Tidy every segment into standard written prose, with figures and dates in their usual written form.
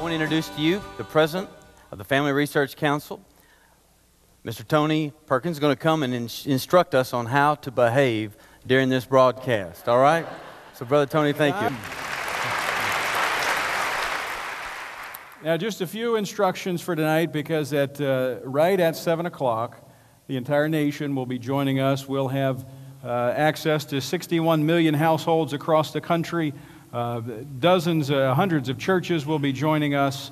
I want to introduce to you the president of the Family Research Council. Mr. Tony Perkins is going to come and instruct us on how to behave during this broadcast, all right? So, Brother Tony, thank you. Now, just a few instructions for tonight, because right at 7 o'clock, the entire nation will be joining us. We'll have access to 61 million households across the country. Dozens, hundreds of churches will be joining us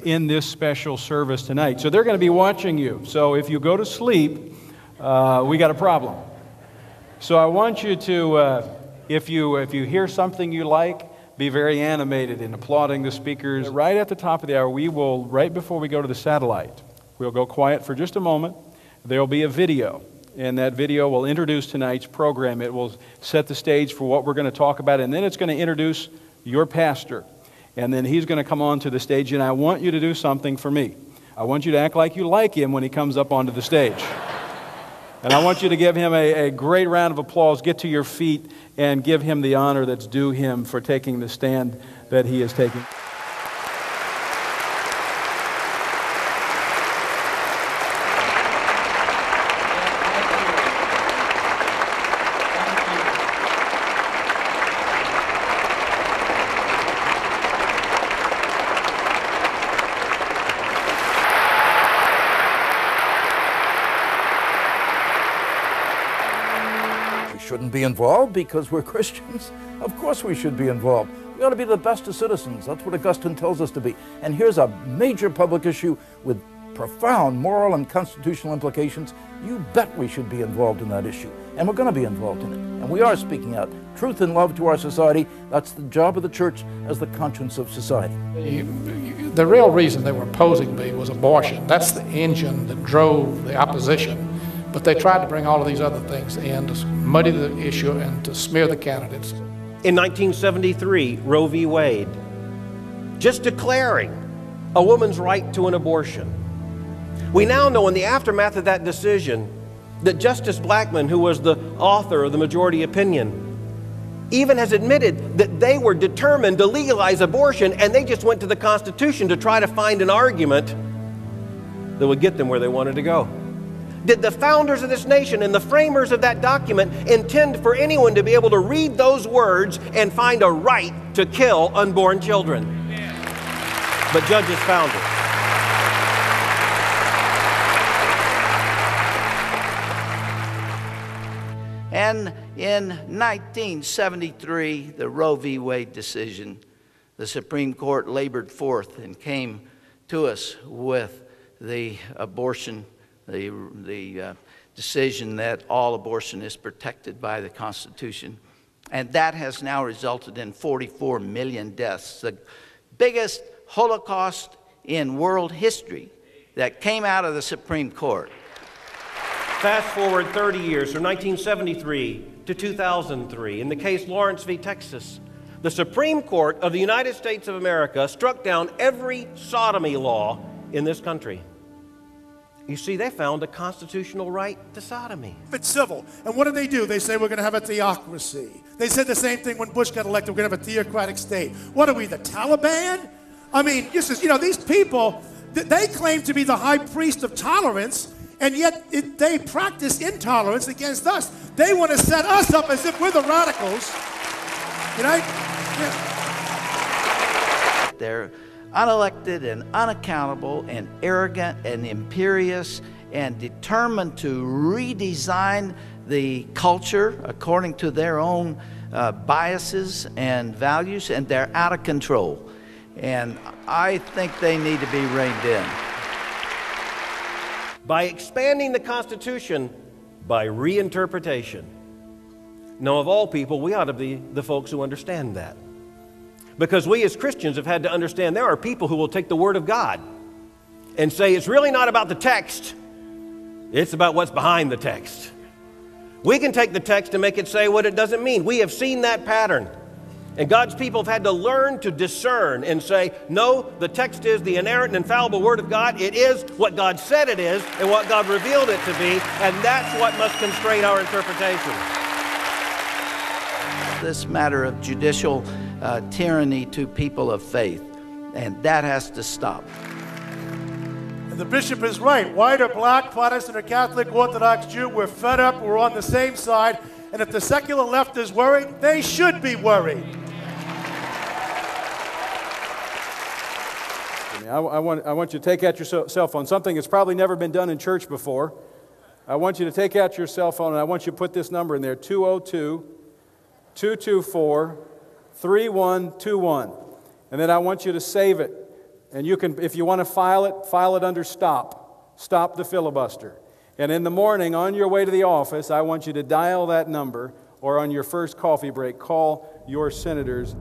in this special service tonight. So they're going to be watching you. So if you go to sleep, we got a problem. So I want you to, if you hear something you like, be very animated in applauding the speakers. Right at the top of the hour, we will, right before we go to the satellite, we'll go quiet for just a moment. There will be a video, and that video will introduce tonight's program. It will set the stage for what we're going to talk about, and then it's going to introduce your pastor. And then he's going to come onto the stage, and I want you to do something for me. I want you to act like you like him when he comes up onto the stage. And I want you to give him a great round of applause. Get to your feet and give him the honor that's due him for taking the stand that he is taking. Shouldn't be involved because we're Christians. Of course we should be involved. We ought to be the best of citizens. That's what Augustine tells us to be. And here's a major public issue with profound moral and constitutional implications. You bet we should be involved in that issue. And we're going to be involved in it. And we are speaking out truth and love to our society. That's the job of the church as the conscience of society. The real reason they were opposing me was abortion. That's the engine that drove the opposition. But they tried to bring all of these other things in to muddy the issue and to smear the candidates. In 1973, Roe v. Wade, just declaring a woman's right to an abortion. We now know in the aftermath of that decision that Justice Blackmun, who was the author of the majority opinion, even has admitted that they were determined to legalize abortion, and they just went to the Constitution to try to find an argument that would get them where they wanted to go. Did the founders of this nation and the framers of that document intend for anyone to be able to read those words and find a right to kill unborn children? But judges found it. And in 1973, the Roe v. Wade decision, the Supreme Court labored forth and came to us with the abortion, the decision that all abortion is protected by the Constitution. And that has now resulted in 44 million deaths, the biggest Holocaust in world history that came out of the Supreme Court. Fast forward 30 years, from 1973 to 2003, in the case Lawrence v. Texas, the Supreme Court of the United States of America struck down every sodomy law in this country. You see, they found a constitutional right to sodomy. It's civil. And what do? They say we're going to have a theocracy. They said the same thing when Bush got elected. We're going to have a theocratic state. What are we, the Taliban? I mean, these people, they claim to be the high priest of tolerance, and yet they practice intolerance against us. They want to set us up as if we're the radicals. You know? Yeah. They're unelected and unaccountable and arrogant and imperious and determined to redesign the culture according to their own biases and values, and they're out of control. And I think they need to be reined in. By expanding the Constitution by reinterpretation. Now, of all people, we ought to be the folks who understand that. Because we as Christians have had to understand there are people who will take the Word of God and say it's really not about the text, it's about what's behind the text. We can take the text and make it say what it doesn't mean. We have seen that pattern. And God's people have had to learn to discern and say, no, the text is the inerrant and infallible Word of God. It is what God said it is and what God revealed it to be, and that's what must constrain our interpretation. This matter of judicial tyranny to people of faith And that has to stop. And the bishop is right. White or black, Protestant or Catholic, Orthodox, Jew, we're fed up, we're on the same side. And if the secular left is worried, they should be worried. I want you to take out your cell phone, something that's probably never been done in church before. I want you to take out your cell phone, and I want you to put this number in there, 202-224-3121. And then I want you to save it. And you can, if you want to file it under stop. Stop the filibuster. And in the morning, on your way to the office, I want you to dial that number, or on your first coffee break, call your senators.